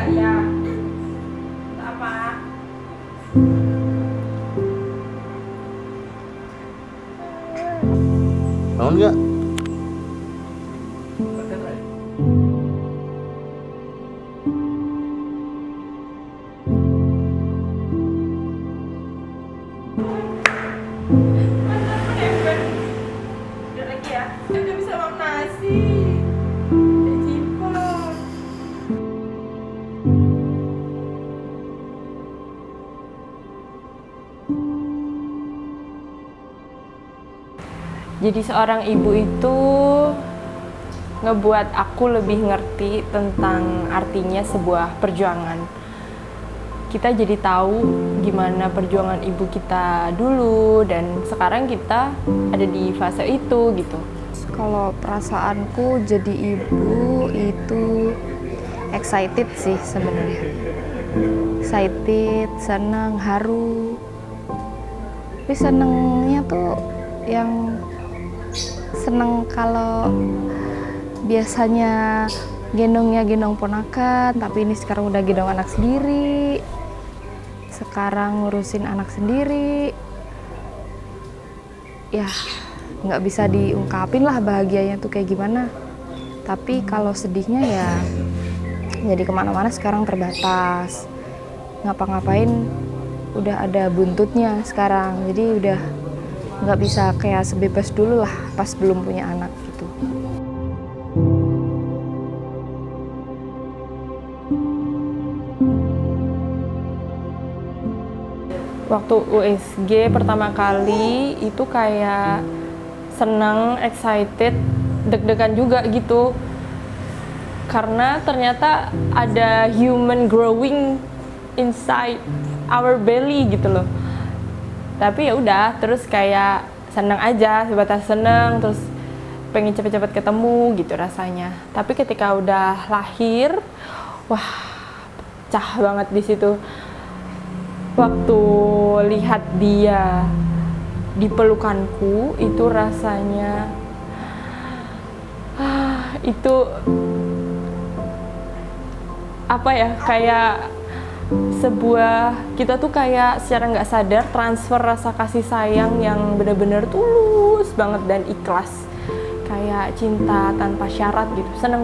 nggak ya? Apa? Bangun nggak? Udah lagi ya? Udah bisa makan nasi. Udah cipot. Jadi seorang ibu itu ngebuat aku lebih ngerti tentang artinya sebuah perjuangan. Kita jadi tahu gimana perjuangan ibu kita dulu dan sekarang kita ada di fase itu gitu. Kalau perasaanku jadi ibu itu excited sih sebenarnya. Excited, senang, haru. Tapi senengnya tuh yang seneng kalau biasanya gendongnya gendong ponakan, tapi ini sekarang udah gendong anak sendiri. Sekarang ngurusin anak sendiri. Ya, nggak bisa diungkapin lah bahagianya tuh kayak gimana. Tapi kalau sedihnya ya jadi kemana-mana sekarang terbatas. Ngapa-ngapain udah ada buntutnya sekarang. Jadi udah nggak bisa kayak sebebas dulu lah pas belum punya anak gitu. Waktu USG pertama kali itu kayak seneng, excited, deg-degan juga gitu. Karena ternyata ada human growing inside our belly gitu loh. Tapi ya udah, terus kayak seneng aja, sebatas seneng, terus pengen cepet-cepet ketemu gitu rasanya. Tapi ketika udah lahir, wah, pecah banget di situ. Waktu lihat dia di pelukanku itu rasanya itu apa ya, kayak sebuah kita tuh kayak secara nggak sadar transfer rasa kasih sayang yang benar-benar tulus banget dan ikhlas, kayak cinta tanpa syarat gitu. Seneng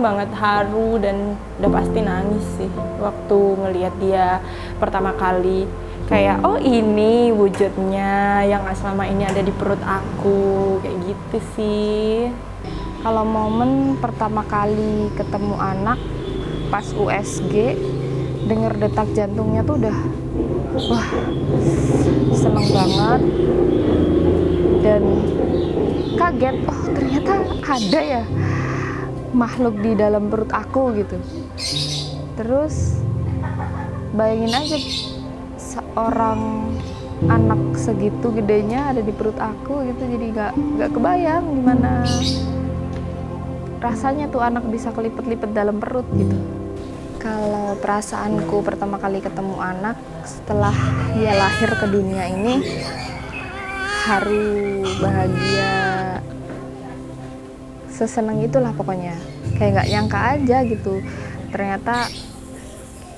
banget, haru, dan udah pasti nangis sih waktu ngelihat dia pertama kali. Kayak oh ini wujudnya yang selama ini ada di perut aku, kayak gitu sih. Kalau momen pertama kali ketemu anak pas USG, denger detak jantungnya tuh udah wah seneng banget dan kaget, oh ternyata ada ya makhluk di dalam perut aku gitu. Terus bayangin aja seorang anak segitu gedenya ada di perut aku gitu, jadi nggak kebayang gimana rasanya tuh anak bisa kelipet-lipet dalam perut gitu. Kalau perasaanku pertama kali ketemu anak setelah dia lahir ke dunia ini, haru, bahagia, seseneng itulah pokoknya. Kayak nggak nyangka aja gitu, ternyata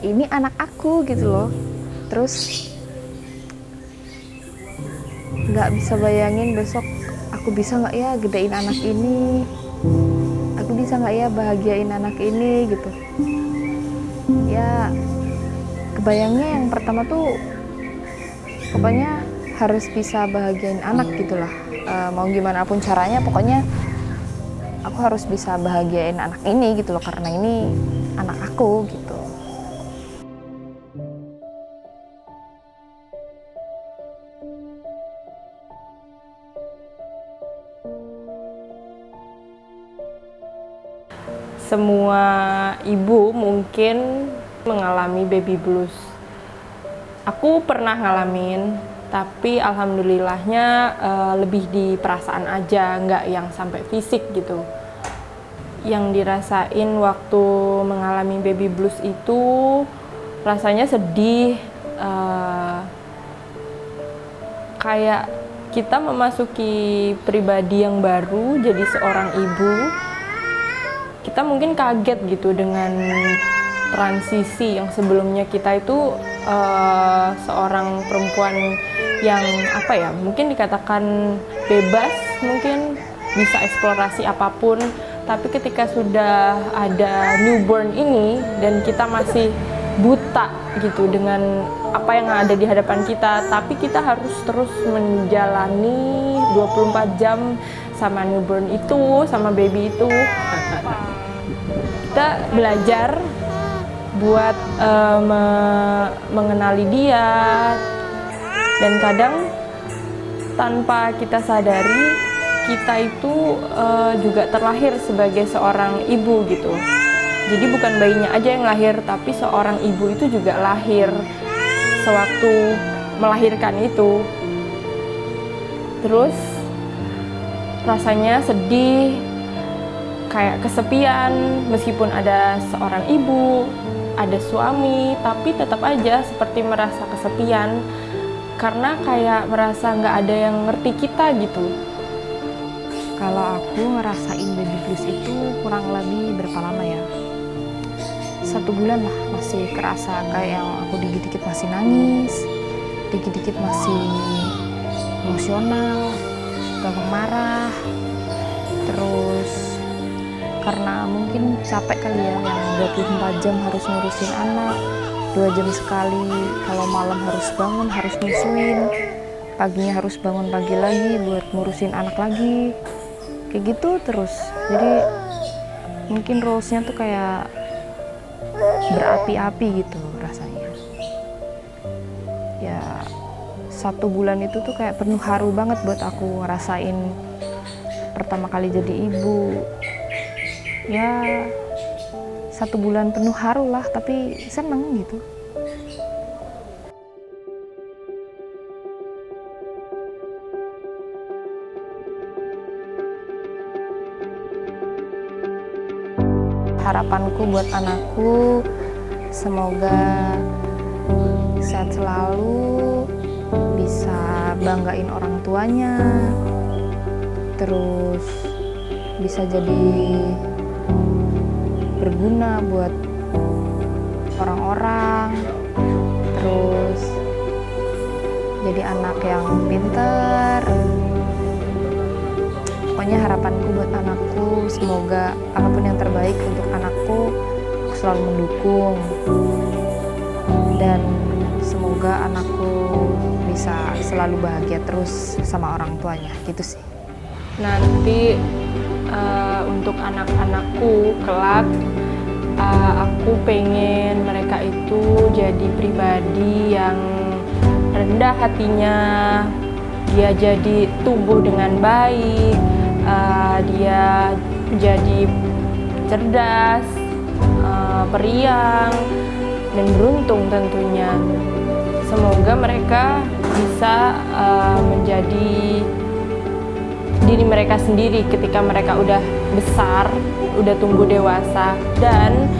ini anak aku gitu loh. Terus nggak bisa bayangin besok aku bisa nggak ya gedein anak ini, aku bisa nggak ya bahagiain anak ini gitu. Ya kebayangnya yang pertama tuh pokoknya harus bisa bahagiain anak gitulah. Mau gimana pun caranya pokoknya aku harus bisa bahagiain anak ini gitu loh, karena ini anak aku gitu. Semua ibu mungkin mengalami baby blues. Aku pernah ngalamin, tapi alhamdulillahnya lebih di perasaan aja, nggak yang sampai fisik gitu. Yang dirasain waktu mengalami baby blues itu rasanya sedih, kayak kita memasuki pribadi yang baru jadi seorang ibu. Kita mungkin kaget gitu dengan transisi yang sebelumnya kita itu seorang perempuan yang apa ya, mungkin dikatakan bebas, mungkin bisa eksplorasi apapun, tapi ketika sudah ada newborn ini dan kita masih buta gitu dengan apa yang ada di hadapan kita, tapi kita harus terus menjalani 24 jam sama newborn itu, sama baby itu. Kita belajar buat mengenali dia, dan kadang tanpa kita sadari kita itu juga terlahir sebagai seorang ibu gitu. Jadi bukan bayinya aja yang lahir, tapi seorang ibu itu juga lahir sewaktu melahirkan itu. Terus rasanya sedih, kayak kesepian, meskipun ada seorang ibu, ada suami, tapi tetap aja seperti merasa kesepian karena kayak merasa nggak ada yang ngerti kita gitu. Kalau aku ngerasain baby blues itu kurang lebih berapa lama ya? 1 bulan lah, masih kerasa kayak yang aku dikit-dikit masih nangis, dikit-dikit masih emosional, gampang marah. Terus karena mungkin capek kali ya, yang 24 jam harus ngurusin anak, 2 jam sekali, kalau malam harus bangun, harus nyusuin, paginya harus bangun pagi lagi buat ngurusin anak lagi, kayak gitu terus. Jadi mungkin roles-nya tuh kayak berapi-api gitu rasanya. Ya 1 bulan itu tuh kayak penuh haru banget buat aku ngerasain pertama kali jadi ibu. Ya 1 bulan penuh haru lah, tapi seneng gitu. Harapanku buat anakku, semoga sehat selalu, bisa banggain orang tuanya, terus bisa jadi berguna buat orang-orang, terus jadi anak yang pinter. Pokoknya harapanku buat anakku, semoga apapun yang terbaik untuk anakku, aku selalu mendukung, dan semoga anakku bisa selalu bahagia terus sama orang tuanya, gitu sih. Nanti untuk anak-anakku kelak, aku pengen mereka itu jadi pribadi yang rendah hatinya, dia jadi tumbuh dengan baik, dia jadi cerdas, periang, dan beruntung tentunya. Semoga mereka bisa menjadi diri mereka sendiri ketika mereka udah besar, udah tumbuh dewasa, dan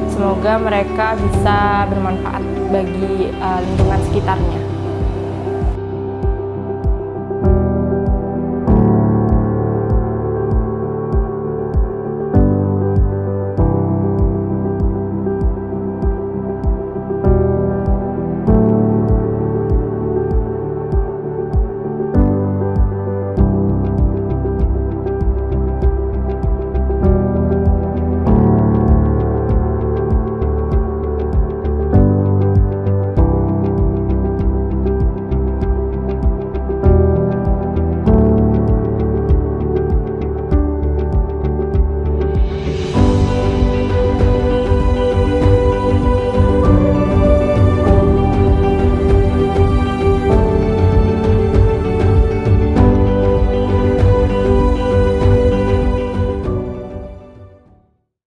semoga mereka bisa bermanfaat bagi lingkungan sekitarnya.